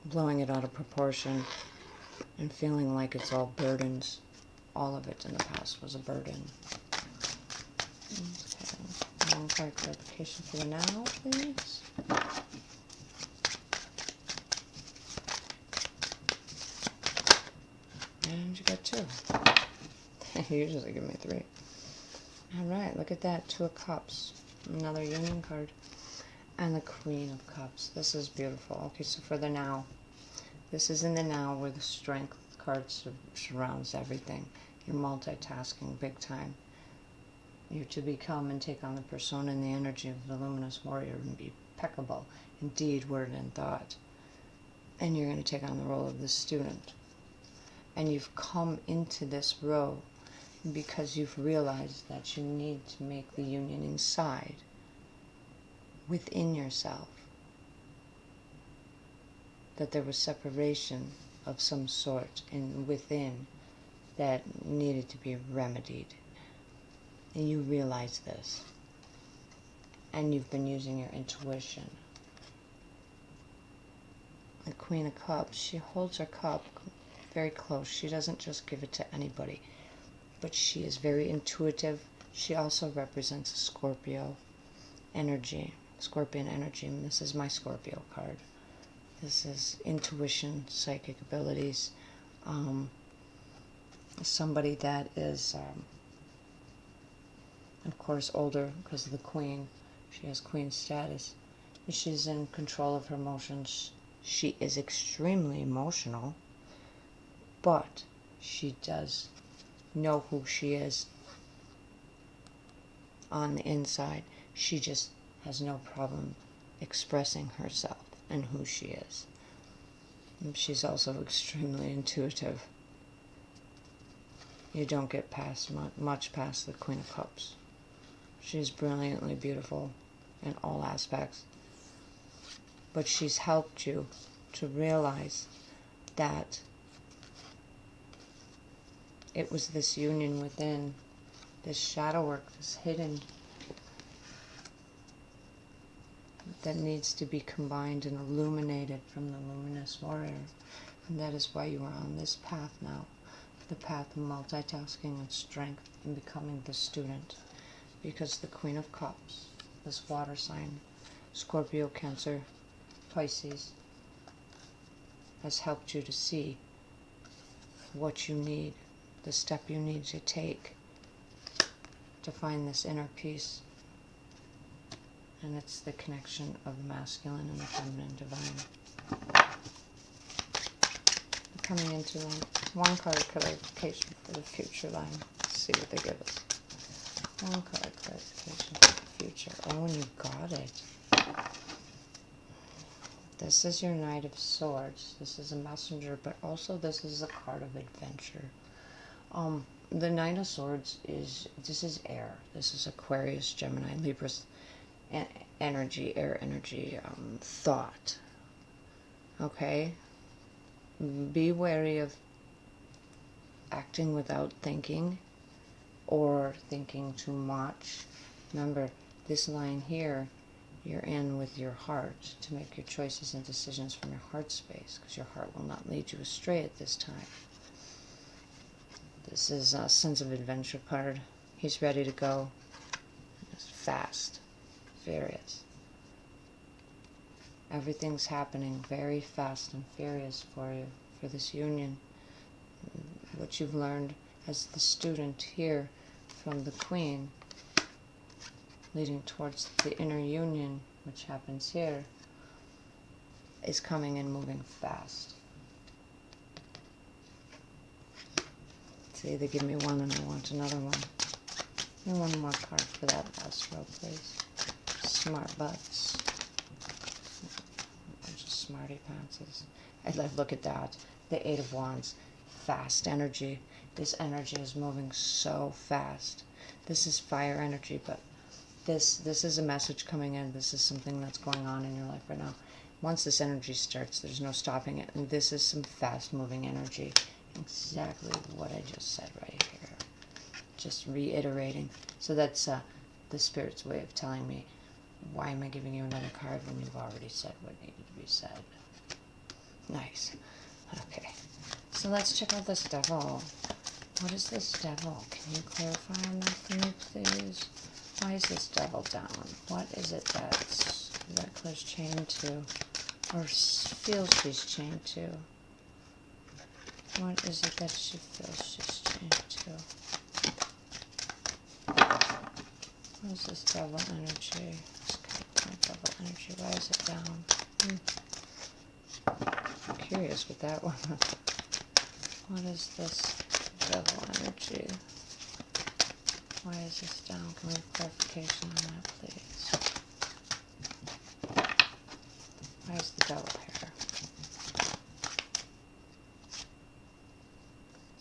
Speaker 1: Blowing it out of proportion. And feeling like it's all burdens. All of it in the past was a burden. Okay. One card clarification for the now, please. And you got two. You usually give me three. Alright, look at that. Two of Cups. Another Union card. And the Queen of Cups. This is beautiful. Okay, so for the now. This is in the now where the Strength card surrounds everything. You're multitasking big time. You're to become and take on the persona and the energy of the luminous warrior and be impeccable in deed, word, and thought. And you're going to take on the role of the student. And you've come into this row because you've realized that you need to make the union inside, within yourself, that there was separation of some sort within that needed to be remedied. And you realize this. And you've been using your intuition. The Queen of Cups, she holds her cup very close. She doesn't just give it to anybody. But she is very intuitive. She also represents a Scorpio energy, Scorpion energy. And this is my Scorpio card. This is intuition, psychic abilities. Somebody that is, of course, older because of the Queen. She has Queen status. She's in control of her emotions. She is extremely emotional. But she does know who she is on the inside. She just has no problem expressing herself and who she is. And she's also extremely intuitive. You don't get past much past the Queen of Cups. She's brilliantly beautiful in all aspects. but she's helped you to realize that it was this union within, this shadow work, this hidden, that needs to be combined and illuminated from the luminous warrior. And that is why you are on this path now, the path of multitasking and strength and becoming the student. Because the Queen of Cups, this water sign, Scorpio, Cancer, Pisces, has helped you to see what you need, the step you need to take to find this inner peace. And it's the connection of the masculine and the feminine divine. We're coming into one card clarification for the future line. Let's see what they give us. One card clarification for the future. Oh, and you got it. This is your Knight of Swords. This is a messenger, but also this is a card of adventure. The Knight of Swords this is air. This is Aquarius, Gemini, Libra energy, air energy, thought. Okay? Be wary of acting without thinking or thinking too much. Remember, this line here, you're in with your heart to make your choices and decisions from your heart space, because your heart will not lead you astray at this time. This is a sense of adventure card. He's ready to go. It's fast, furious. Everything's happening very fast and furious for you, for this union. What you've learned as the student here from the Queen, leading towards the inner union, which happens here, is coming and moving fast. See, they give me one and I want another one. Give me one more card for that last row, please. Smart butts. A bunch of smarty pantses. Look at that. The Eight of Wands. Fast energy. This energy is moving so fast. This is fire energy, but this is a message coming in. This is something that's going on in your life right now. Once this energy starts, there's no stopping it. And this is some fast-moving energy. Exactly what I just said right here. Just reiterating. So that's the Spirit's way of telling me, why am I giving you another card when you've already said what needed to be said? Nice. Okay. So let's check out this devil. What is this devil? Can you clarify on that for me, please? Why is this devil down? What is it that Claire's chained to? Or feels she's chained to? What is it that she feels she's chained to? What is this devil energy? This devil energy. Why is it down? I'm curious with that one. What is this devil energy? Why is this down? Can we have clarification on that, please? Why is the devil here?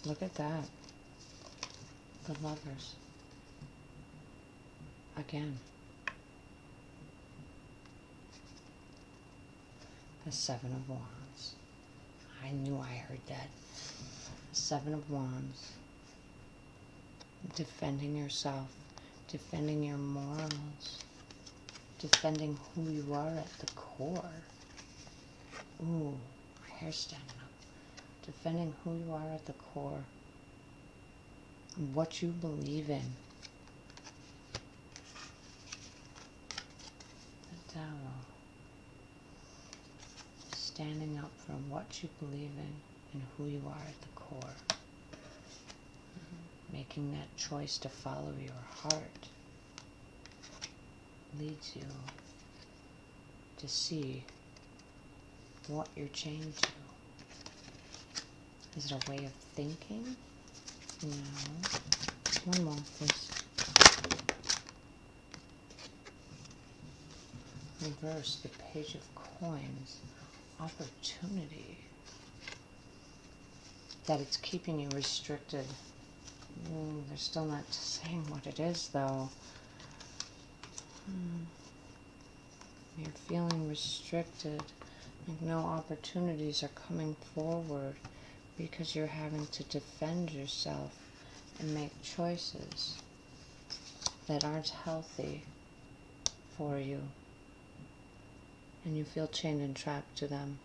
Speaker 1: Look at that. The Lovers. Again. The Seven of Wands. I knew I heard that. The Seven of Wands. Defending yourself. Defending your morals. Defending who you are at the core. Ooh, my hair's standing up. Defending who you are at the core. And what you believe in. The Devil. Standing up for what you believe in and who you are at the core. Making that choice to follow your heart leads you to see what you're chained to. Is it a way of thinking? No. One more, please. Reverse, the Page of Coins. Opportunity. That it's keeping you restricted. They're still not saying what it is, though. You're feeling restricted, like no opportunities are coming forward because you're having to defend yourself and make choices that aren't healthy for you. And you feel chained and trapped to them.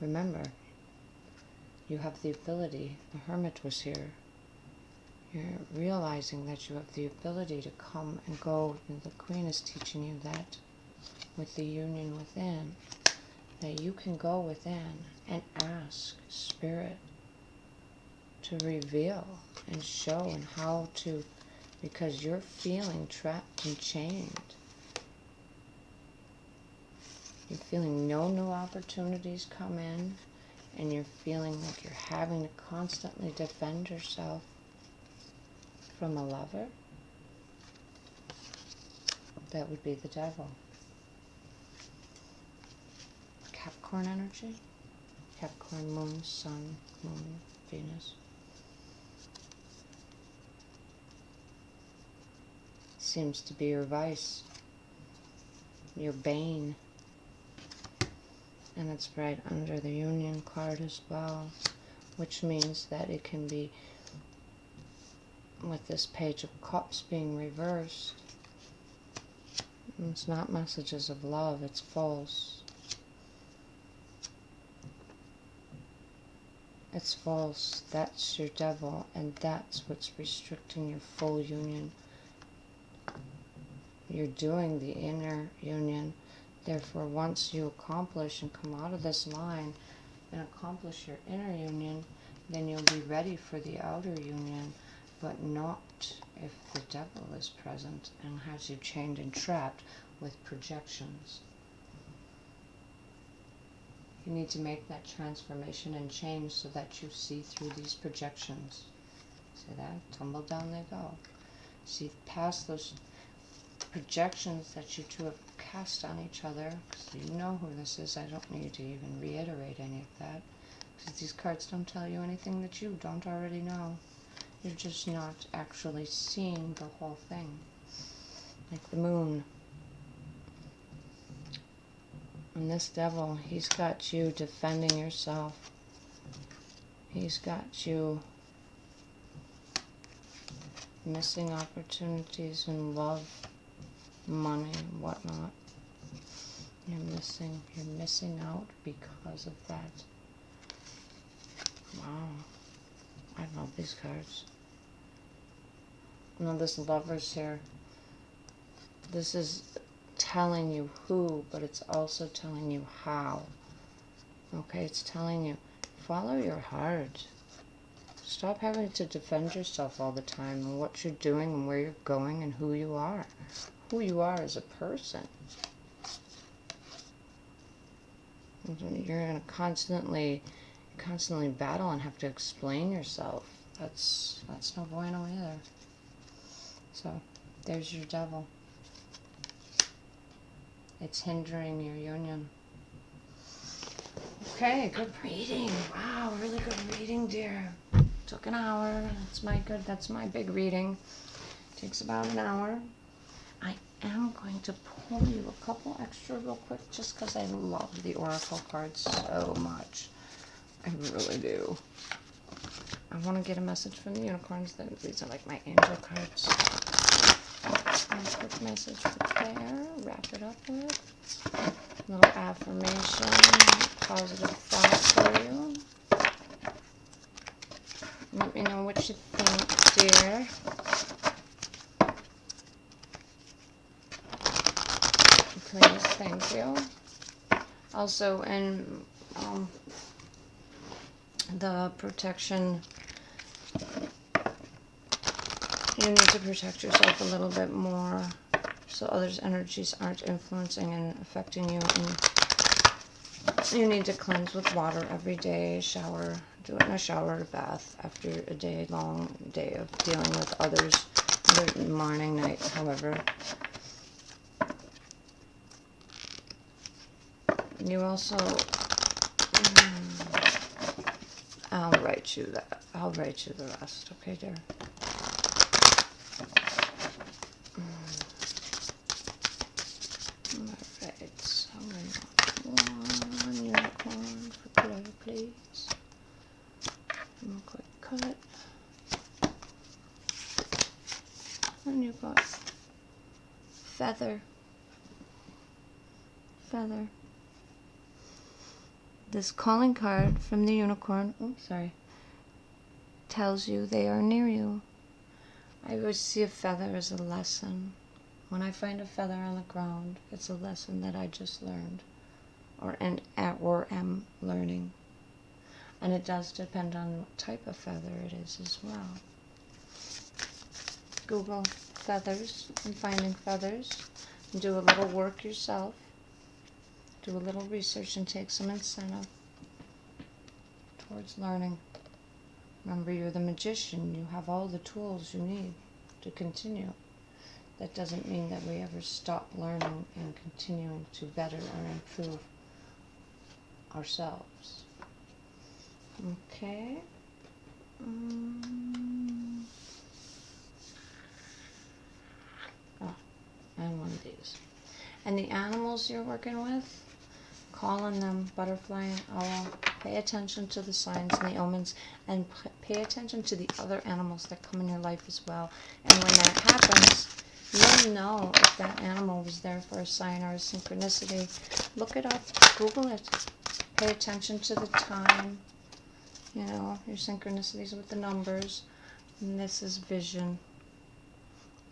Speaker 1: Remember, you have the ability, the Hermit was here. You're realizing that you have the ability to come and go, and the Queen is teaching you that with the union within, that you can go within and ask Spirit to reveal and show and how to, because you're feeling trapped and chained. You're feeling no new opportunities come in, and you're feeling like you're having to constantly defend yourself from a lover. That would be the devil. Capricorn energy. Capricorn moon, sun, moon, Venus. Seems to be your vice, your bane. And it's right under the Union card as well, which means that it can be, with this Page of Cups being reversed, it's not messages of love, it's false. It's false. That's your devil, and that's what's restricting your full union. You're doing the inner union. Therefore, once you accomplish and come out of this line and accomplish your inner union, then you'll be ready for the outer union, but not if the devil is present and has you chained and trapped with projections. You need to make that transformation and change so that you see through these projections. See that? Tumble down they go. See past those projections that you two have cast on each other, because you know who this is. I don't need to even reiterate any of that, because these cards don't tell you anything that you don't already know. You're just not actually seeing the whole thing. Like the moon. And this devil, he's got you defending yourself. He's got you missing opportunities in love, money, whatnot. You're missing out because of that. Wow. I love these cards. Now this Lover's here. This is telling you who, but it's also telling you how. Okay, it's telling you, follow your heart. Stop having to defend yourself all the time and what you're doing and where you're going and who you are. Who you are as a person. You're going to constantly battle and have to explain yourself. That's no bueno either. So, there's your devil. It's hindering your union. Okay, good reading. Wow, really good reading, dear. Took an hour. That's my big reading. Takes about an hour. I am going to pull you a couple extra real quick just because I love the Oracle cards so much. I really do. I want to get a message from the unicorns. These are like my angel cards. A quick message for Claire. Wrap it up with a little affirmation, positive thought for you. Let me know what you think, dear. Please, thank you. Also, in the protection, you need to protect yourself a little bit more so others' energies aren't influencing and affecting you. And you need to cleanse with water every day, shower, do it in a shower or bath after a long day of dealing with others, morning, night, however. You also, I'll write you that. I'll write you the rest, okay, dear? Alright, so we want one unicorn for Clare, please. And we'll quick cut. And you've got feather. Feather. This calling card from the unicorn, tells you they are near you. I always see a feather as a lesson. When I find a feather on the ground, it's a lesson that I just learned or am learning. And it does depend on what type of feather it is as well. Google feathers and finding feathers and do a little work yourself. Do a little research and take some incentive towards learning. Remember, you're the magician. You have all the tools you need to continue. That doesn't mean that we ever stop learning and continuing to better or improve ourselves. Okay. Oh, and one of these. And the animals you're working with, call on them, butterfly and owl. Pay attention to the signs and the omens, and pay attention to the other animals that come in your life as well. And when that happens, you'll know if that animal was there for a sign or a synchronicity. Look it up, Google it. Pay attention to the time, you know, your synchronicities with the numbers. And this is vision.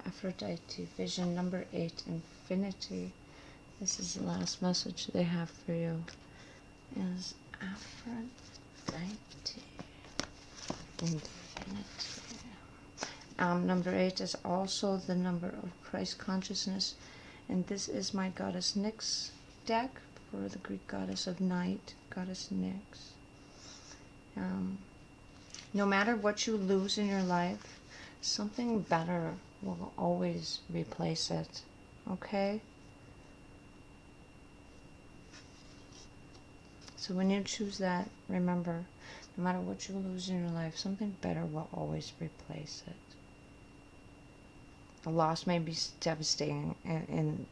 Speaker 1: Aphrodite, vision number 8, infinity. This is the last message they have for you. Is Aphrodite, infinity. Number 8 is also the number of Christ consciousness, and this is my goddess Nyx deck for the Greek goddess of night, goddess Nyx. No matter what you lose in your life, something better will always replace it. Okay? So when you choose that, remember, no matter what you lose in your life, something better will always replace it. A loss may be devastating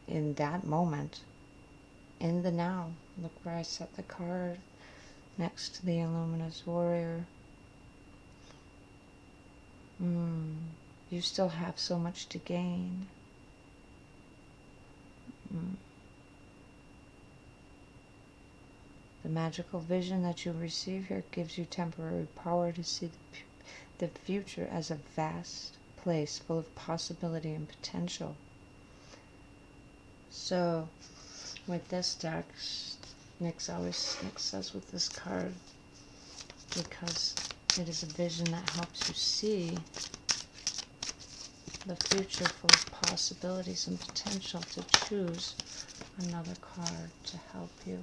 Speaker 1: in that moment, in the now. Look where I set the card next to the Luminous Warrior. You still have so much to gain. The magical vision that you receive here gives you temporary power to see the future as a vast place full of possibility and potential. So, with this deck, Nyx says with this card, because it is a vision that helps you see the future full of possibilities and potential, to choose another card to help you.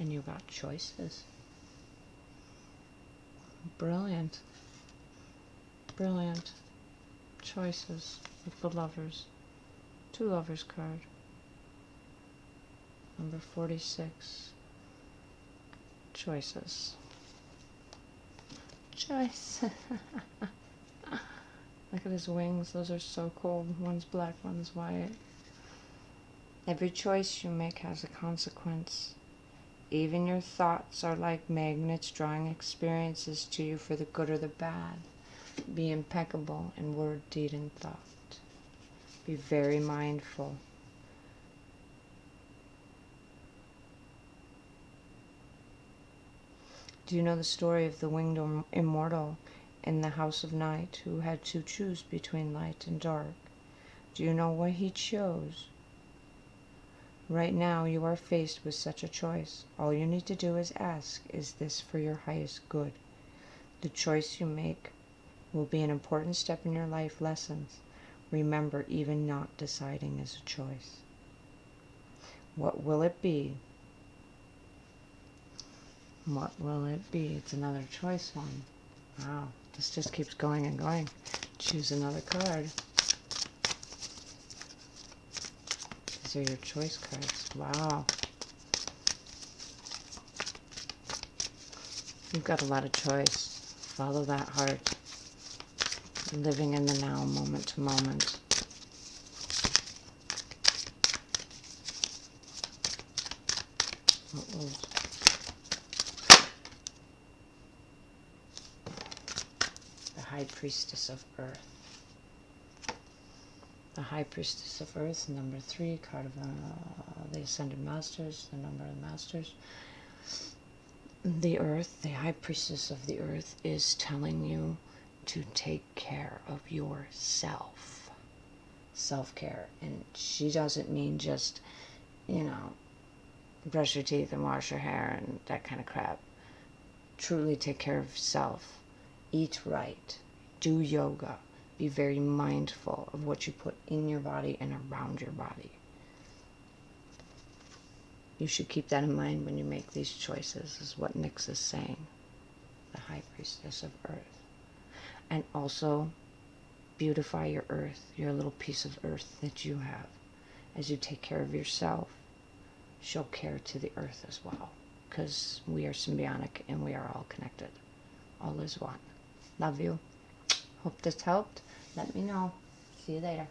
Speaker 1: And you got choices. Brilliant. Brilliant. Choices with the lovers. 2 lovers card. Number 46. Choices. Choice. Look at his wings. Those are so cool. One's black, one's white. Every choice you make has a consequence. Even your thoughts are like magnets drawing experiences to you for the good or the bad. Be impeccable in word, deed, and thought. Be very mindful. Do you know the story of the winged immortal in the House of Night who had to choose between light and dark? Do you know what he chose? Right now you are faced with such a choice. All you need to do is ask, is this for your highest good? The choice you make will be an important step in your life lessons. Remember, even not deciding is a choice. What will it be? What will it be? It's another choice one. Wow, this just keeps going and going. Choose another card. These are your choice cards. Wow. You've got a lot of choice. Follow that heart. Living in the now, moment to moment. What was the High Priestess of Earth? The High Priestess of Earth, number 3, card of the Ascended Masters, the number of the Masters. The Earth, the High Priestess of the Earth, is telling you to take care of yourself. Self-care. And she doesn't mean just, you know, brush your teeth and wash your hair and that kind of crap. Truly take care of yourself. Eat right. Do yoga. Be very mindful of what you put in your body and around your body. You should keep that in mind when you make these choices, is what Nyx is saying. The High Priestess of Earth. And also, beautify your earth, your little piece of earth that you have. As you take care of yourself, show care to the earth as well. Because we are symbiotic and we are all connected. All is one. Love you. Hope this helped. Let me know. See you later.